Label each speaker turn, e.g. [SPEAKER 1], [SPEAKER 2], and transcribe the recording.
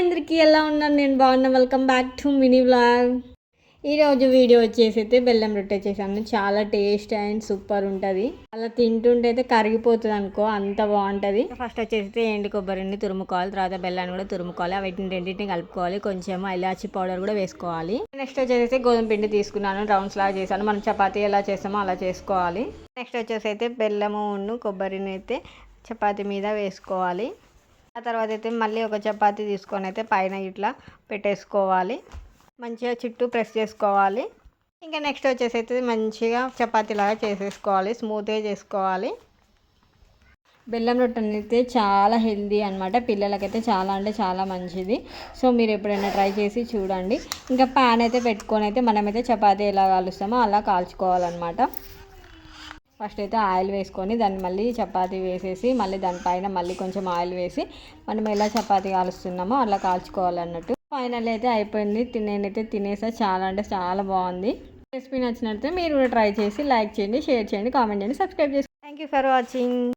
[SPEAKER 1] అందరికీ ఎలా ఉన్నాను? నేను బాగున్నా. Welcome back to mini vlog. ఈరోజు వీడియో వచ్చేసి అయితే బెల్లం రొట్టె చేశాను. చాలా టేస్ట్ అండ్ సూపర్ ఉంటుంది. అలా తింటుంటే అయితే కరిగిపోతుంది అనుకో, అంత బాగుంటుంది. ఫస్ట్ వచ్చేసి ఎండు కొబ్బరిని తురుముకోవాలి, తర్వాత బెల్లాన్ని కూడా తురుముకోవాలి. వీటిని రెండింటిని కలుపుకోవాలి, కొంచెం ఇలాచి పౌడర్ కూడా వేసుకోవాలి. నెక్స్ట్ వచ్చేసి గోధుమ పిండి తీసుకున్నాను, రౌండ్స్ లాగా చేశాను. మనం చపాతీ ఎలా చేస్తామో అలా చేసుకోవాలి. నెక్స్ట్ వచ్చేసి అయితే బెల్లము కొబ్బరిని అయితే చపాతీ మీద వేసుకోవాలి. ఆ తర్వాత అయితే మళ్ళీ ఒక చపాతీ తీసుకొని అయితే పైన ఇట్లా పెట్టేసుకోవాలి. మంచిగా చుట్టూ ప్రెస్ చేసుకోవాలి. ఇంకా నెక్స్ట్ వచ్చేసి అయితే మంచిగా చపాతీలాగా చేసేసుకోవాలి, స్మూత్గా చేసుకోవాలి. బెల్లం రొట్టె అయితే చాలా హెల్దీ అనమాట, పిల్లలకైతే చాలా అంటే చాలా మంచిది. సో మీరు ఎప్పుడైనా ట్రై చేసి చూడండి. ఇంకా ప్యాన్ అయితే పెట్టుకొని అయితే మనమైతే చపాతీ ఎలా కాలుస్తామో అలా కాల్చుకోవాలన్నమాట. ఫస్ట్ అయితే ఆయిల్ వేసుకొని దాన్ని మళ్ళీ చపాతీ వేసేసి మళ్ళీ దానిపైన మళ్ళీ కొంచెం ఆయిల్ వేసి మనం ఎలా చపాతీ కాలుస్తున్నామో అలా కాల్చుకోవాలన్నట్టు. ఫైనల్ అయితే అయిపోయింది. నేనైతే తినేసా, చాలా అంటే చాలా బాగుంది. రెసిపీ నచ్చినట్లయితే మీరు కూడా ట్రై చేసి లైక్ చేయండి, షేర్ చేయండి, కామెంట్ చేయండి, సబ్స్క్రైబ్ చేయండి. Thank you for watching.